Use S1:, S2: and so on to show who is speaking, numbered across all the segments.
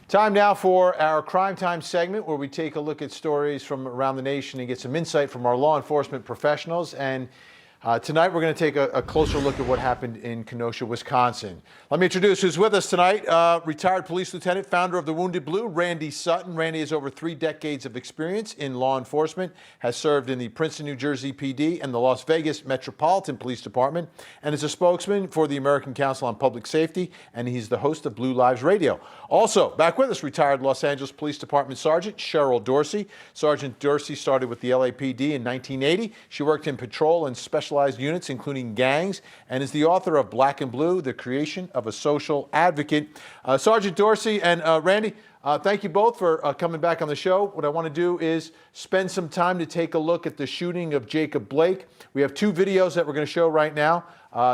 S1: Time now for our Crime Time segment, where we take a look at stories from around the nation and get some insight from our law enforcement professionals. And tonight we're going to take a closer look at what happened in Kenosha, Wisconsin. Let me introduce who's with us tonight. Retired police lieutenant, founder of the Wounded Blue, Randy Sutton. Randy has over 3 decades of experience in law enforcement, has served in the Princeton, New Jersey PD and the Las Vegas Metropolitan Police Department, and is a spokesman for the American Council on Public Safety, and he's the host of Blue Lives Radio. Also, back with us, retired Los Angeles Police Department Sergeant Cheryl Dorsey. Sergeant Dorsey started with the LAPD in 1980. She worked in patrol and specialized units, including gangs, and is the author of Black and Blue, The Creation of a Social Advocate. Sergeant Dorsey and Randy, thank you both for coming back on the show. What I want to do is spend some time to take a look at the shooting of Jacob Blake. We have 2 videos that we're going to show right now,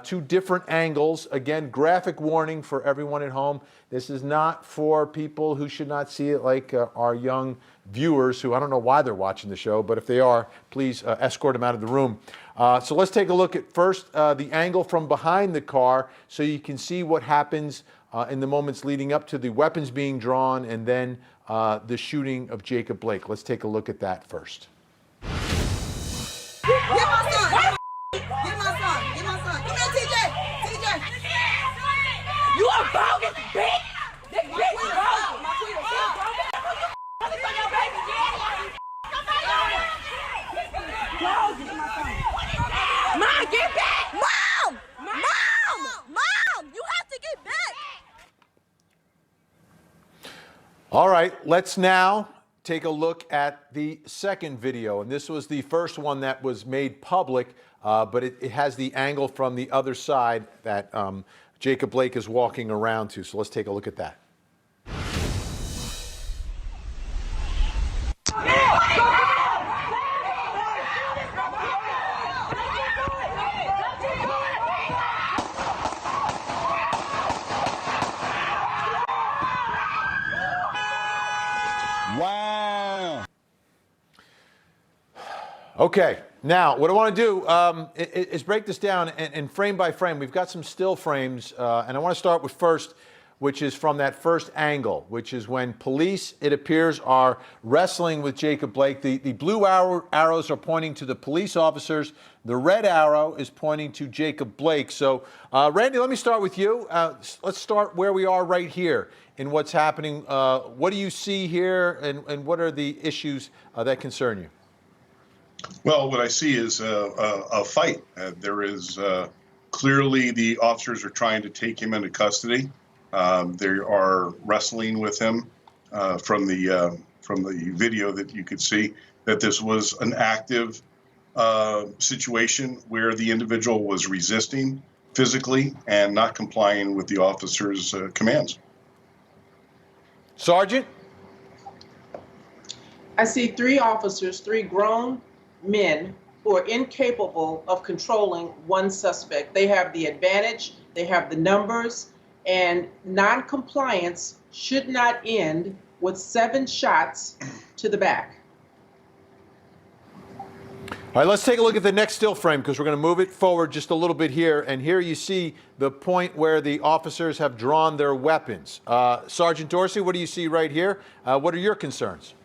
S1: 2 different angles. Again, graphic warning for everyone at home. This is not for people who should not see it, like our young viewers who I don't know why they're watching the show, but if they are, please escort them out of the room. So let's take a look at first the angle from behind the car so you can see what happens in the moments leading up to the weapons being drawn and then the shooting of Jacob Blake. Let's take a look at that first.
S2: Get my son! Get my son! Get my son! Come here, TJ! TJ! You a bogus bitch! This bitch is bogus! My queen is bogus! Mom, get back! Mom! Mom! Mom! You have to get back!
S1: All right, let's now take a look at the second video. And this was the first one that was made public, but it has the angle from the other side that Jacob Blake is walking around to. So let's take a look at that.
S3: Wow.
S1: Okay, now what I want to do is break this down and frame by frame. We've got some still frames, and I want to start with first, which is from that first angle, which is when police, it appears, are wrestling with Jacob Blake. The blue arrows are pointing to the police officers. The red arrow is pointing to Jacob Blake. So, Randy, let me start with you. Let's start where we are right here in what's happening. What do you see here, and what are the issues that concern you?
S4: Well, what I see is a fight. There is clearly the officers are trying to take him into custody. They are wrestling with him from the video that you could see that this was an active situation where the individual was resisting physically and not complying with the officer's commands.
S1: Sergeant?
S5: I see 3 officers, 3 grown men who are incapable of controlling one suspect. They have the advantage, they have the numbers, and non-compliance should not end with 7 shots to the back.
S1: All right, let's take a look at the next still frame because we're going to move it forward just a little bit here. And here you see the point where the officers have drawn their weapons. Sergeant Dorsey, what do you see right here? What are your concerns?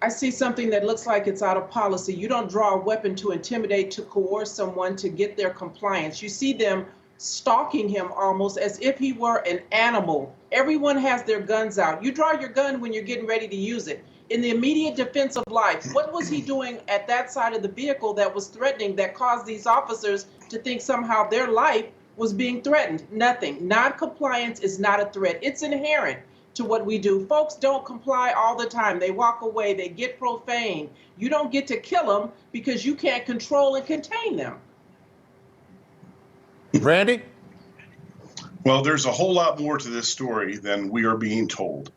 S5: I see something that looks like it's out of policy. You don't draw a weapon to intimidate, to coerce someone to get their compliance. You see them stalking him almost as if he were an animal. Everyone has their guns out. You draw your gun when you're getting ready to use it. In the immediate defense of life, what was he doing at that side of the vehicle that was threatening, that caused these officers to think somehow their life was being threatened? Nothing. Non-compliance is not a threat. It's inherent to what we do. Folks don't comply all the time. They walk away, they get profane. You don't get to kill them because you can't control and contain them.
S1: Randy?
S4: Well, there's a whole lot more to this story than we are being told.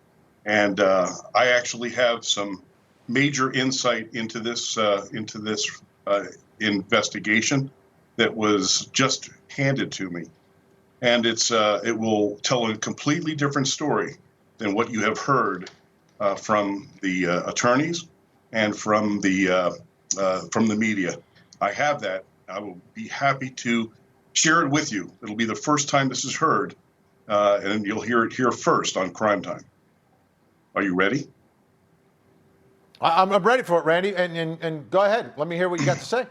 S4: And I actually have some major insight into this investigation that was just handed to me. And it will tell a completely different story than what you have heard from the attorneys and from the media. I have that. I will be happy to share it with you. It'll be the first time this is heard, and you'll hear it here first on Crime Time. Are you ready?
S1: I'm ready for it, Randy, and go ahead. Let me hear what you got to say.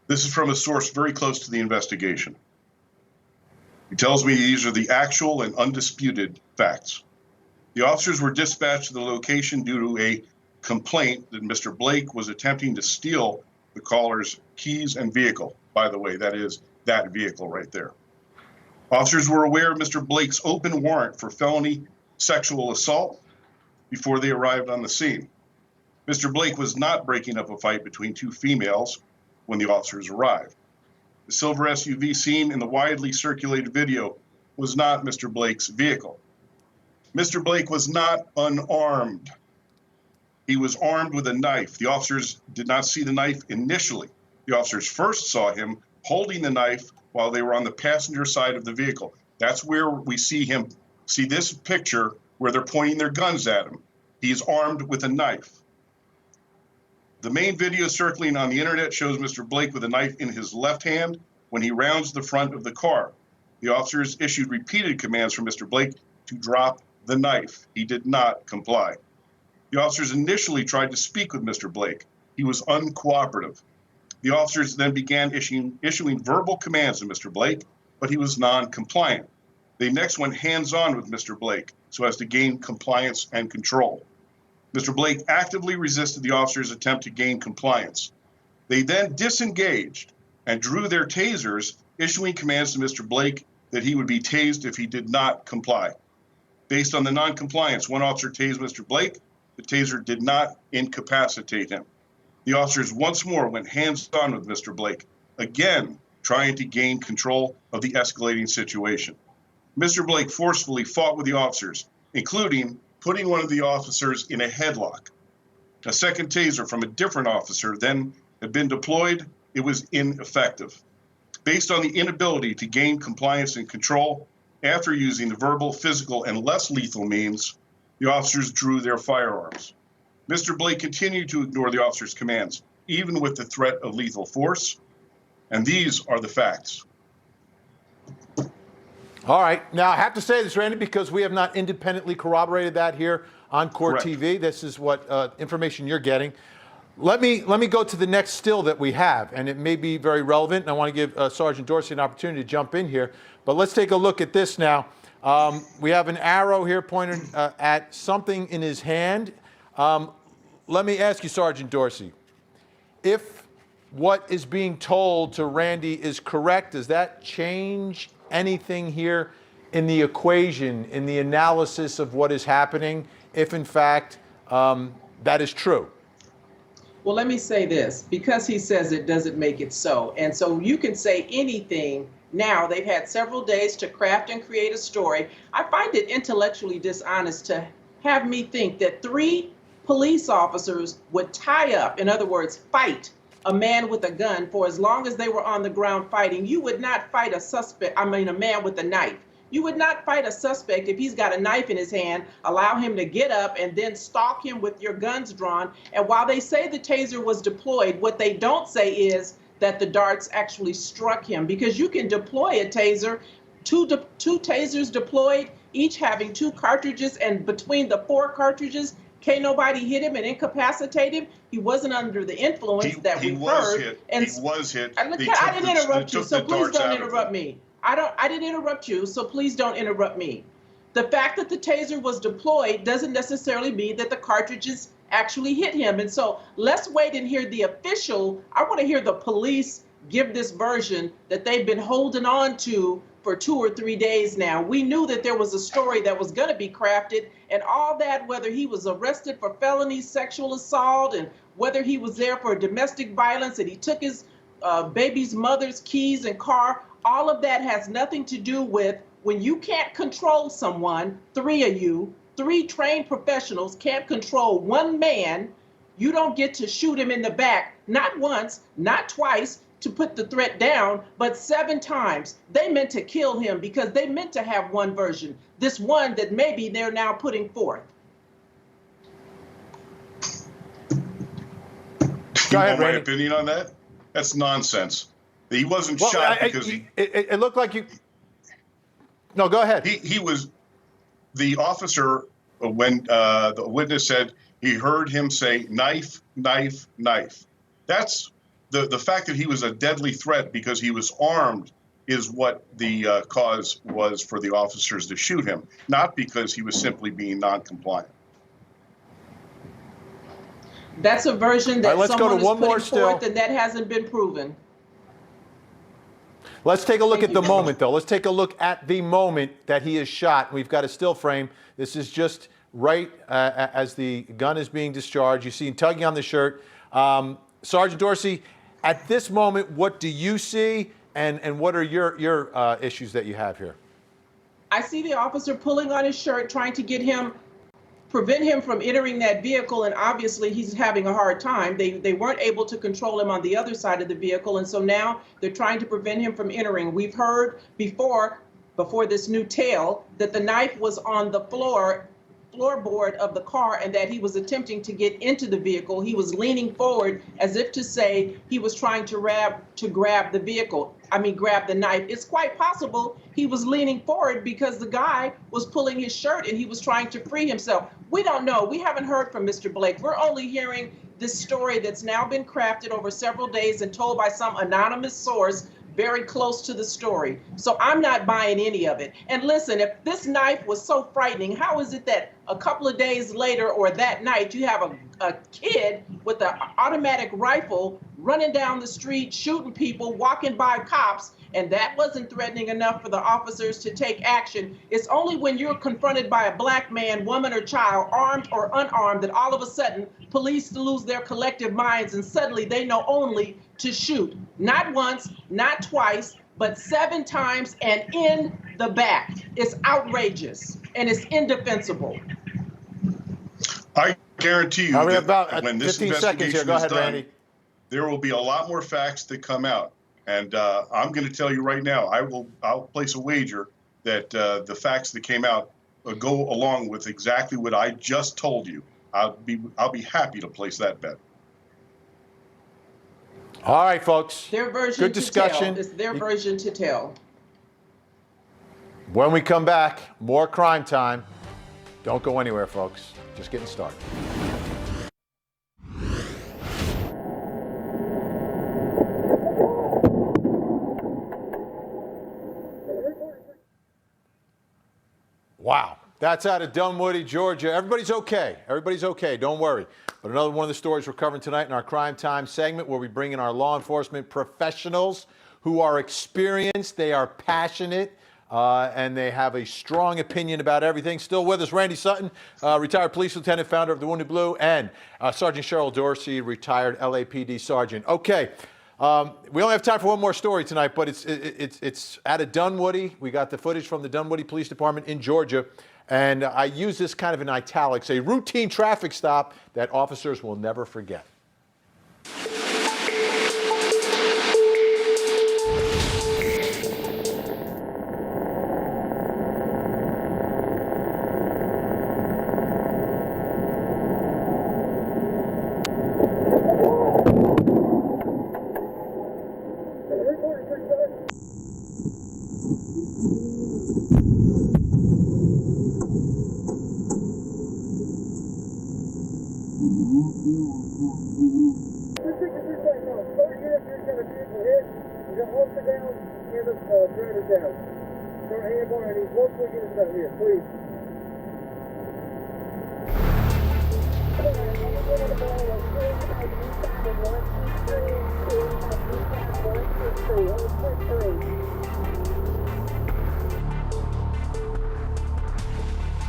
S4: This is from a source very close to the investigation. He tells me these are the actual and undisputed facts. The officers were dispatched to the location due to a complaint that Mr. Blake was attempting to steal the caller's keys and vehicle. By the way, that is that vehicle right there. Officers were aware of Mr. Blake's open warrant for felony sexual assault before they arrived on the scene. Mr. Blake was not breaking up a fight between two females when the officers arrived. The silver SUV seen in the widely circulated video was not Mr. Blake's vehicle. Mr. Blake was not unarmed. He was armed with a knife. The officers did not see the knife initially. The officers first saw him holding the knife while they were on the passenger side of the vehicle. That's where we see him. See this picture where they're pointing their guns at him. He is armed with a knife. The main video circling on the internet shows Mr. Blake with a knife in his left hand when he rounds the front of the car. The officers issued repeated commands for Mr. Blake to drop the knife. He did not comply. The officers initially tried to speak with Mr. Blake. He was uncooperative. The officers then began issuing verbal commands to Mr. Blake, but he was non-compliant. They next went hands-on with Mr. Blake so as to gain compliance and control. Mr. Blake actively resisted the officers' attempt to gain compliance. They then disengaged and drew their tasers, issuing commands to Mr. Blake that he would be tased if he did not comply. Based on the non-compliance, one officer tased Mr. Blake. The taser did not incapacitate him. The officers once more went hands-on with Mr. Blake, again trying to gain control of the escalating situation. Mr. Blake forcefully fought with the officers, including putting one of the officers in a headlock. A second taser from a different officer then had been deployed. It was ineffective. Based on the inability to gain compliance and control, after using the verbal, physical, and less lethal means, the officers drew their firearms. Mr. Blake continued to ignore the officers' commands, even with the threat of lethal force. And these are the facts.
S1: All right. Now, I have to say this, Randy, because we have not independently corroborated that here on Court
S4: Correct.
S1: TV. This is what information you're getting. Let me go to the next still that we have, and it may be very relevant, and I want to give Sergeant Dorsey an opportunity to jump in here. But let's take a look at this now. We have an arrow here pointed at something in his hand. Let me ask you, Sergeant Dorsey, if what is being told to Randy is correct, does that change anything here in the equation, in the analysis of what is happening, if in fact that is true?
S5: Well, let me say this. Because he says it doesn't make it so. And so you can say anything now. They've had several days to craft and create a story. I find it intellectually dishonest to have me think that 3 police officers would tie up, in other words, fight a man with a gun for as long as they were on the ground fighting. You would not fight a man with a knife. You would not fight a suspect if he's got a knife in his hand, allow him to get up and then stalk him with your guns drawn. And while they say the taser was deployed, what they don't say is that the darts actually struck him, because you can deploy a taser, two tasers deployed, each having 2 cartridges, and between the 4 cartridges, can't nobody hit him and incapacitate him. He wasn't under the influence that we heard.
S4: He
S5: And
S4: was hit.
S5: I didn't interrupt you, so please don't interrupt me. I didn't interrupt you, so please don't interrupt me. The fact that the taser was deployed doesn't necessarily mean that the cartridges actually hit him. And so let's wait and hear the official. I want to hear the police give this version that they've been holding on to for 2 or 3 days now. We knew that there was a story that was going to be crafted, and all that, whether he was arrested for felony sexual assault and whether he was there for domestic violence and he took his baby's mother's keys and car, all of that has nothing to do with when you can't control someone. 3 of you, 3 trained professionals can't control 1 man. You don't get to shoot him in the back, not once, not twice, to put the threat down, but 7 times. They meant to kill him because they meant to have one version, this one that maybe they're now putting forth.
S4: Go ahead, my opinion on that? That's nonsense. He wasn't shot because
S1: it looked like you. No, go ahead.
S4: The officer when the witness said he heard him say knife, knife, knife. That's the fact that he was a deadly threat because he was armed is what the cause was for the officers to shoot him, not because he was simply being non-compliant.
S5: That's a version
S1: All
S5: that
S1: right, let's go
S5: someone
S1: to
S5: is
S1: one more
S5: putting
S1: still.
S5: forth, and that hasn't been proven.
S1: Let's take a look
S5: Thank
S1: at the
S5: you.
S1: moment, though. Let's take a look at the moment that he is shot. We've got a still frame. This is just right as the gun is being discharged. You see him tugging on the shirt. Sergeant Dorsey, at this moment, what do you see, and what are your issues that you have here?
S5: I see the officer pulling on his shirt, trying to prevent him from entering that vehicle, and obviously he's having a hard time. They weren't able to control him on the other side of the vehicle, and so now they're trying to prevent him from entering. We've heard before this new tale that the knife was on the floorboard of the car and that he was attempting to get into the vehicle. He was leaning forward as if to say he was trying to grab the knife. It's quite possible he was leaning forward because the guy was pulling his shirt and he was trying to free himself. We don't know. We haven't heard from Mr. Blake. We're only hearing this story that's now been crafted over several days and told by some anonymous source very close to the story. So I'm not buying any of it. And listen, if this knife was so frightening, how is it that a couple of days later or that night you have a kid with an automatic rifle running down the street, shooting people, walking by cops, and that wasn't threatening enough for the officers to take action? It's only when you're confronted by a black man, woman, or child, armed or unarmed, that all of a sudden police lose their collective minds and suddenly they know only to shoot. Not once, not twice, but 7 times and in the back. It's outrageous and it's indefensible.
S4: I guarantee you
S1: We have
S4: that
S1: about
S4: when this
S1: 15 seconds here.
S4: investigation
S1: Go
S4: is
S1: ahead,
S4: done,
S1: Randy.
S4: there will be a lot more facts that come out. And I'm going to tell you right now, I'll place a wager that the facts that came out go along with exactly what I just told you. I'll be happy to place that bet.
S1: All right, folks.
S5: Their version
S1: Good discussion.
S5: to tell. It's their version to tell.
S1: When we come back, more crime time. Don't go anywhere, folks. Just getting started. Wow. That's out of Dunwoody, Georgia. Everybody's okay. Everybody's okay. Don't worry. But another one of the stories we're covering tonight in our Crime Time segment, where we bring in our law enforcement professionals who are experienced, they are passionate, and they have a strong opinion about everything. Still with us, Randy Sutton, retired police lieutenant, founder of the Wounded Blue, and Sergeant Cheryl Dorsey, retired LAPD sergeant. Okay. We only have time for one more story tonight, but it's out of Dunwoody. We got the footage from the Dunwoody Police Department in Georgia. And I use this kind of in italics, a routine traffic stop that officers will never forget.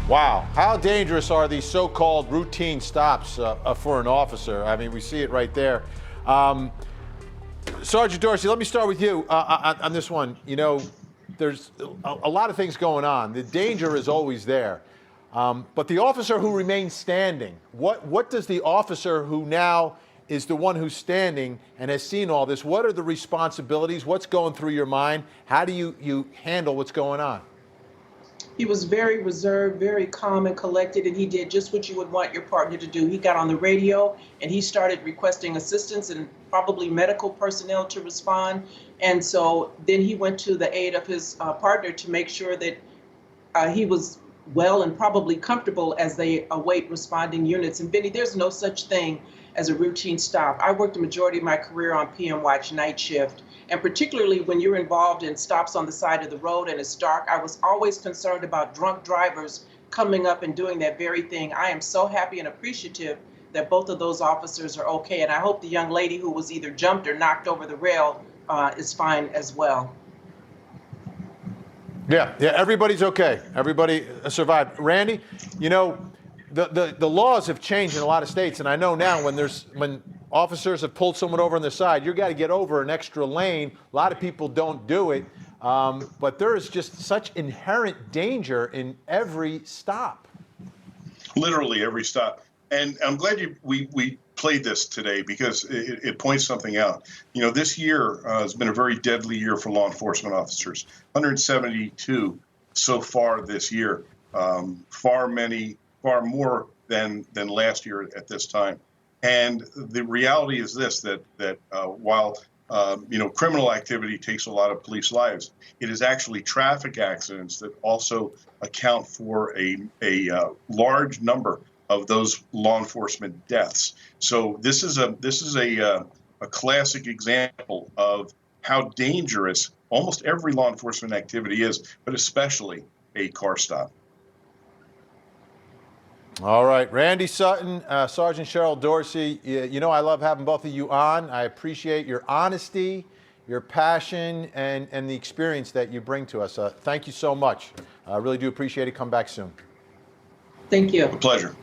S1: Wow, how dangerous are these so-called routine stops for an officer? I mean, we see it right there. Sergeant Dorsey, let me start with you on this one. You know, there's a lot of things going on. The danger is always there. But the officer who remains standing, what does the officer who now is the one who's standing and has seen all this, what are the responsibilities? What's going through your mind? How do you handle what's going on?
S5: He was very reserved, very calm and collected, and he did just what you would want your partner to do. He got on the radio and he started requesting assistance and probably medical personnel to respond. And so then he went to the aid of his partner to make sure that he was well and probably comfortable as they await responding units. And Benny, there's no such thing as a routine stop. I worked the majority of my career on PM watch night shift. And particularly when you're involved in stops on the side of the road and it's dark, I was always concerned about drunk drivers coming up and doing that very thing. I am so happy and appreciative that both of those officers are okay. And I hope the young lady who was either jumped or knocked over the rail is fine as well.
S1: Yeah, everybody's okay. Everybody survived. Randy, you know, the laws have changed in a lot of states, and I know now when officers have pulled someone over on their side, you got to get over an extra lane. A lot of people don't do it, but there is just such inherent danger in every stop.
S4: Literally every stop. And I'm glad we played this today because it points something out. You know, this year has been a very deadly year for law enforcement officers. 172 so far this year, far more than last year at this time. And the reality is this: that while you know, criminal activity takes a lot of police lives, it is actually traffic accidents that also account for a large number of those law enforcement deaths. So this is a classic example of how dangerous almost every law enforcement activity is, but especially a car stop.
S1: All right, Randy Sutton, Sergeant Cheryl Dorsey, you know I love having both of you on. I appreciate your honesty, your passion, and the experience that you bring to us. Thank you so much. I really do appreciate it. Come back soon.
S5: Thank you.
S4: A pleasure.